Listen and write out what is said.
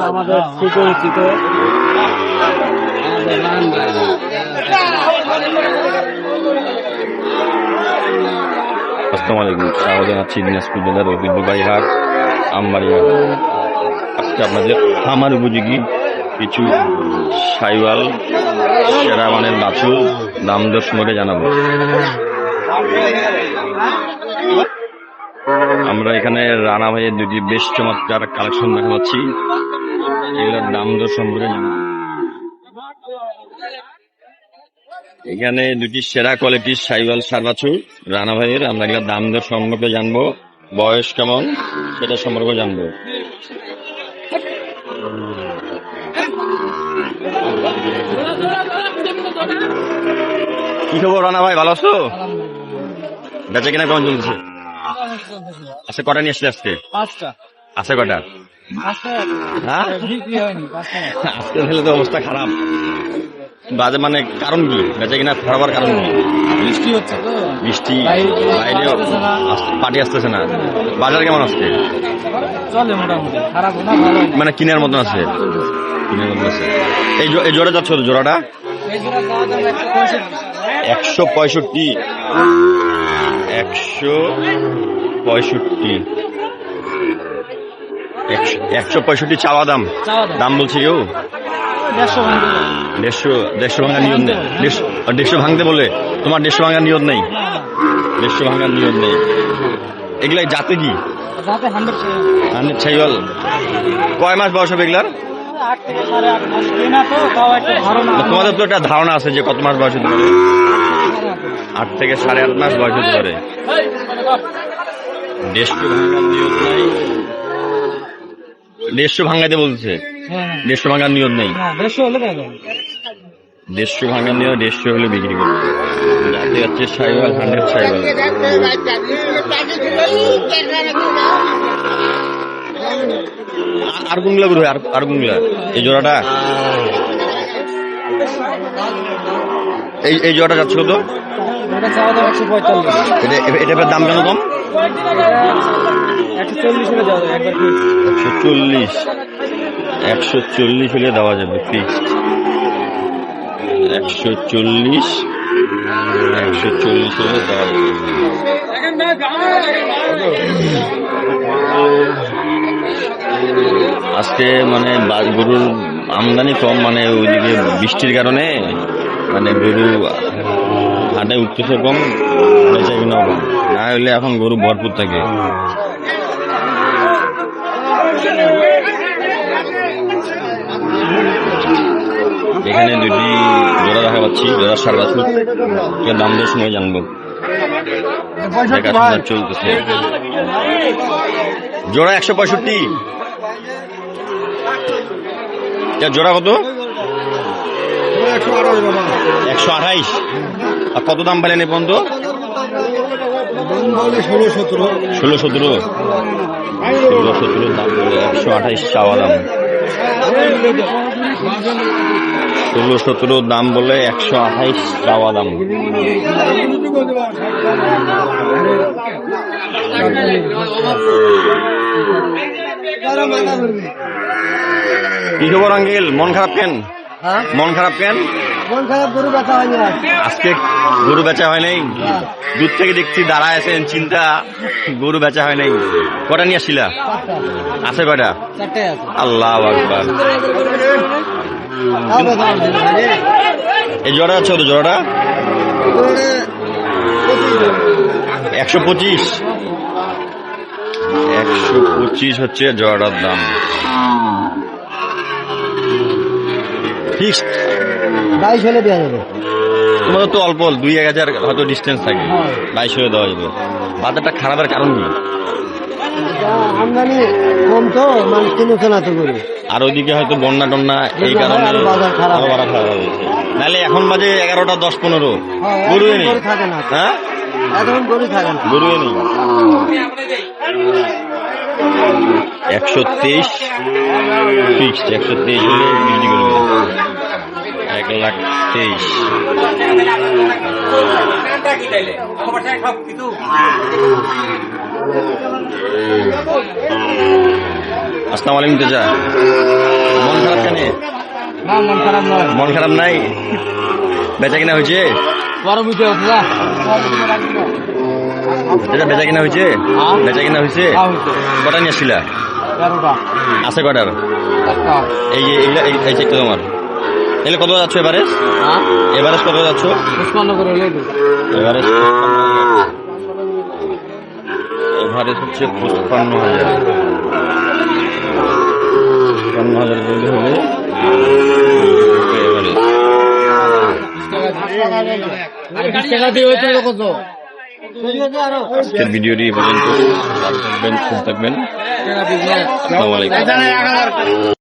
আমাদের সুপরিচিত আসসালামু আলাইকুম, স্বাগত জানাচ্ছি দিনাজপুর জেলার ঐতিহ্যবাহী হাট আমবাড়ি হাট। আজকে আপনাদের খামার উপযোগী কিছু সাইওয়াল সেরা মানের বাছুর দাম দর সম্পর্কে জানাবো। আমরা এখানে রানা ভাইয়ের দুটি বেশ চমৎকার কালেকশন দেখা পাচ্ছি, এগুলোর দাম দর সম্পর্কে জানাবো। এখানে দুটি সেরা কোয়ালিটির সাইওয়াল ষাঁড় বাছুর রানা ভাইয়ের, আমরা এগুলোর দাম দর সম্পর্কে জানবো, বয়স কেমন সেটা সম্পর্কে জানবো। কি খবর রানা ভাই, ভালো আছো? বেচা কিনা কেমন চলছে? আচ্ছা, কটা নিয়ে আসলে আজকে? আছে কটা? হ্যাঁ, আজকে তাহলে তো অবস্থা খারাপ। বাজে মানে কারণ কি? বেচা কিনা খারাপের কারণ কি? বৃষ্টি হচ্ছে তো, বৃষ্টি, বাইরেও পাটি আসতেছে না। বাজার কেমন আজকে? চলে মোটামুটি, খারাপ না ভালো, মানে কিনার মতন আছে, কিনার মতন আছে। এই জোড়া যাচ্ছ তো, জোড়াটা 165 165 চাওয়া দাম। দাম বলছে কেউ 150 ভাঙার নিয়ত নেই। 150 ভাঙতে বলে তোমার 150 ভাঙার নিয়ত নেই? 150 ভাঙার নিয়ত নেই। এগুলাই জাতে কি? 100 সাইওয়াল। কয় মাস বয়স হবে এগুলার? তোমাদের তো একটা ধারণা আছে যে কত মাস বয়স হতে পারে? 8 থেকে 8.5 মাস বয়স হতে পারে। 150 ভাঙার নিয়ত নাই, 150 ভাঙাইতে বলছে। 150 ভাঙার নিয়ত নেই, 150 ভাঙার নিয়ত, 150 হলে বিক্রি করবে। যাতে হচ্ছে সাইওয়াল, 100 সাইওয়াল। আর কোনগুলা গুলো? আর কোনগুলা? এই জোড়াটা, এই জোড়াটা যাচ্ছে কত? এটার দাম কেন কম? 140 হলে দেওয়া যাবে ফিক্সড। 140 হলে দেওয়া যাবে। আজকে মানে গরুর আমদানি কম, মানে ওইদিকে বৃষ্টির কারণে মানে গরু হাটে উঠতেছে কম, বেচা কিনাও কম। না হলে এখন গরু ভরপুর থাকে। এখানে দুটি জোড়া দেখা পাচ্ছি, জোড়া ষাঁড় বাছুর, দাম দর সময় জানবো। দেখাশোনা চলতেছে। জোড়া 165, জোড়া কত? 128। আর কত দাম পেলেন এ পর্যন্ত? 16-17 দাম বলে। 128 চাওয়া দাম, 16-17 দাম বলে, 128 চাওয়া দাম। কি খবর আঙ্কেল, মন খারাপ কেন? মন খারাপ কেন? মন খারাপ, গরু বেচা হয়নি আজকে। গরু বেচা হয় নাই? দূর থেকে দেখছি দাঁড়ায় আছেন, চিন্তা গরু বেচা হয় নাই। কটা নিয়ে আসছিলা? আছে কটা? আল্লাহু আকবার। এই জোড়া আছে, জোড়াটা 125 হচ্ছে জোড়াটার দাম। ফিক্সড 22 হলে দেওয়া যাবে। তোমাদের তো অল্প 2-1000 হয়তো ডিস্টেন্স থাকে, 22 হলে দেওয়া যাবে। বাজারটা খারাপের কারণ কি? আমদানি কম তো, মানুষ কিনুছে না তো গরু। আর ওইদিকে হয়তো বন্যা টন্যা, এই কারণে আরো বাজার খারাপ হয়েছে। নাহলে এখন বাজে 11টা 10-15, গরু নেই। হ্যাঁ, এখন গরু থাকে না, গরু নেই। 123 ফিক্সড, 123 হলে বিক্রি করবে। 1,23,000। আসসালামু আলাইকুম তেজা, মন খারাপ কেন? না মন খারাপ নয়, মন খারাপ নাই? বেচা কিনা হয়েছে? বড় বুঝে তেজা বেচা কিনা হয়েছে? বেচা কিনা হয়েছে? কটা নিয়ে আসছিলা? 13টা আছে কটার? এই যে এইগুলা এই চেকটা তোমার, এগুলো কত যাচ্ছ এভারেজ? এভারেজ কত যাচ্ছ? 55 করে হলে এভারেজ এভারেজ হচ্ছে 55,000। 55,000 বললে হলে আজকের ভিডিওটি পর্যন্ত ভালো থাকবেন, সুস্থ থাকবেন। আসসালামু আলাইকুম।